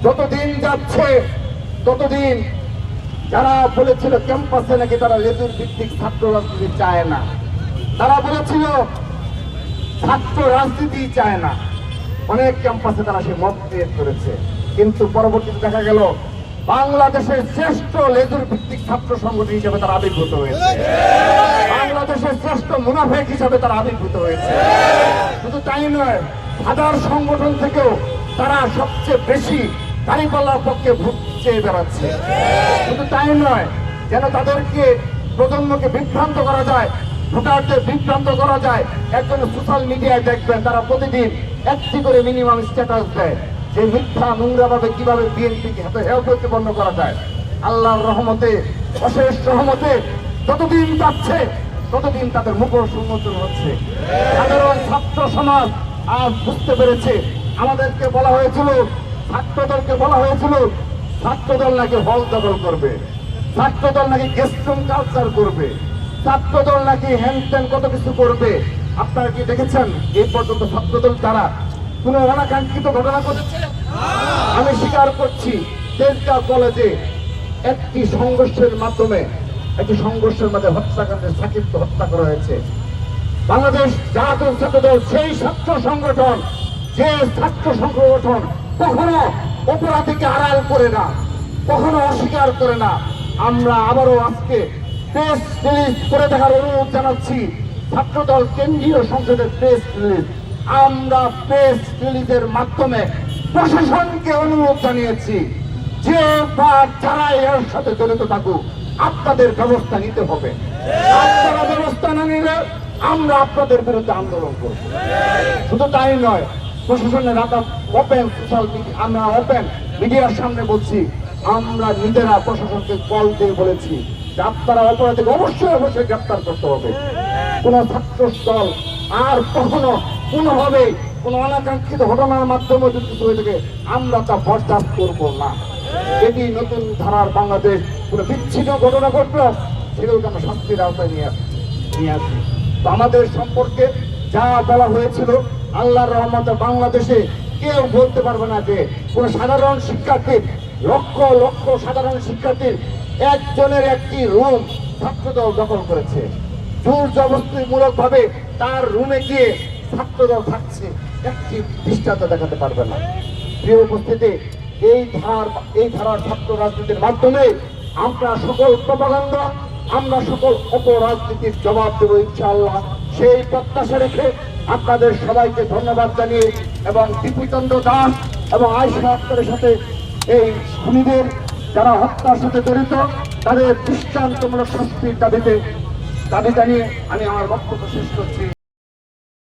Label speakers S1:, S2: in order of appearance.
S1: যতদিন যাচ্ছে ততদিন যারা বলেছিল ক্যাম্পাসে নাকি তারা লেজুর ভিত্তিক ছাত্র রাজনীতি চায় না, তারা বলেছিল ছাত্র রাজনীতি চায় না, অনেক ক্যাম্পাসে তারা সে মত ক্রিয়েট করেছে। কিন্তু পরবর্তীতে দেখা গেল বাংলাদেশের শ্রেষ্ঠ লেজুর ভিত্তিক ছাত্র সংগঠন হিসেবে তারা আবির্ভূত হয়েছে, বাংলাদেশের শ্রেষ্ঠ মুনাফেক হিসেবে তারা আবির্ভূত হয়েছে। শুধু তাই নয়, হাজার সংগঠন থেকেও তারা সবচেয়ে বেশি দাঁড়িপাল্লার পক্ষে ভোট চেয়ে বেড়াচ্ছে। শুধু তাই নয়, যেন তাদেরকে প্রজন্মকে বিভ্রান্ত করা যায়, ভোটারদের বিভ্রান্ত করা যায়। একজন সোশ্যাল মিডিয়ায় দেখবেন তারা প্রতিদিন একটি করে মিনিমাম স্ট্যাটাস দেয় যে মিথ্যা নোংরাভাবে কিভাবে বিএনপিকে হেয় প্রতিপন্ন করা যায়। আল্লাহর রহমতে, অশেষ রহমতে যতদিন যাচ্ছে ততদিন তাদের মুখোশ উন্মোচন হচ্ছে। সাধারণ ছাত্র সমাজ আজ বুঝতে পেরেছে। আমাদেরকে বলা হয়েছিল, ছাত্রদলকে বলা হয়েছিল ছাত্রদল নাকি হল দখল করবে, ছাত্রদল নাকি গেস্টরুম কালচার করবে, ছাত্রদল নাকি হ্যান্ড কত কিছু করবে। আপনারা কি দেখেছেন এই পর্যন্ত ছাত্রদল তারা কোন অনাকাঙ্ক্ষিত ঘটনা ঘটেছে? আমি স্বীকার করছি, তেজগাঁও কলেজে একটি সংঘর্ষের মাধ্যমে হত্যাকাণ্ডে সাকিবকে হত্যা করা হয়েছে। বাংলাদেশ জাতীয় ছাত্রদল সেই ছাত্র সংগঠন, যে ছাত্র সংগঠন কখনো অপরাধীকে আড়াল করে না, কখনো অস্বীকার করে না। আমরা আবারও আজকে প্রেস রিলিজ করে দেখার অনুরোধ জানাচ্ছি। ছাত্রদল কেন্দ্রীয় সংসদের প্রেস রিলিজ, আমরা প্রেস রিলিজের মাধ্যমে প্রশাসনকে অনুরোধ জানিয়েছি যে যারা এর সাথে জড়িত থাকুক আপনাদের ব্যবস্থা নিতে হবে। আপনারা ব্যবস্থা না নিলে আমরা আপনাদের বিরুদ্ধে আন্দোলন করব। শুধু তাই নয়, প্রশাসনের ওপেন সোশ্যাল মিডিয়া, আমরা ওপেন মিডিয়ার সামনে বলছি, আমরা নিজেরা প্রশাসনকে কল দিয়ে বলেছি যে আপনারা অপরাধীকে অবশ্যই গ্রেপ্তার করতে হবে। কোন ছাত্র দল আর কখনো কোনোভাবে কোন অনাকাঙ্ক্ষিত ঘটনার মাধ্যমে যদি কিছু হয়ে থাকে আমরা তা বরদাস্ত করব না। এটি নতুন ধারার বাংলাদেশ। কোন বিচ্ছিন্ন ঘটনা ঘটলো সেগুলোকে আমরা শাস্তির আওতায় নিয়ে আসি। তো আমাদের সম্পর্কে যা বলা হয়েছিল, আল্লাহর রহমতে বাংলাদেশে কেউ বলতে পারবে না যে কোন সাধারণ শিক্ষার্থীর, লক্ষ লক্ষ সাধারণ শিক্ষার্থীর একজনের একটি রুম ছাত্রদল দখল করেছে। জোর জবরদস্তিমূলক ভাবে তার রুমে গিয়ে ছাত্রদল থাকছে, একটি দৃষ্টান্ত দেখাতে পারবে না। প্রিয় উপস্থিতি, এই ধারার ছাত্র রাজনীতির মাধ্যমে আমরা সকল প্রপাগান্ডা, আমরা সকল অপরাজনীতির জবাব দেব ইনশাআল্লাহ। সেই প্রত্যাশা রেখে আপনাদের সবাইকে ধন্যবাদ জানিয়ে এবং দীপুচন্দ্র দাস এবং আয়েশা আক্তারের সাথে এই খুনিদের যারা হত্যার সাথে জড়িত তাদের দৃষ্টান্তমূলক শাস্তির দাবি জানিয়ে আমি আমার বক্তব্য শেষ করছি।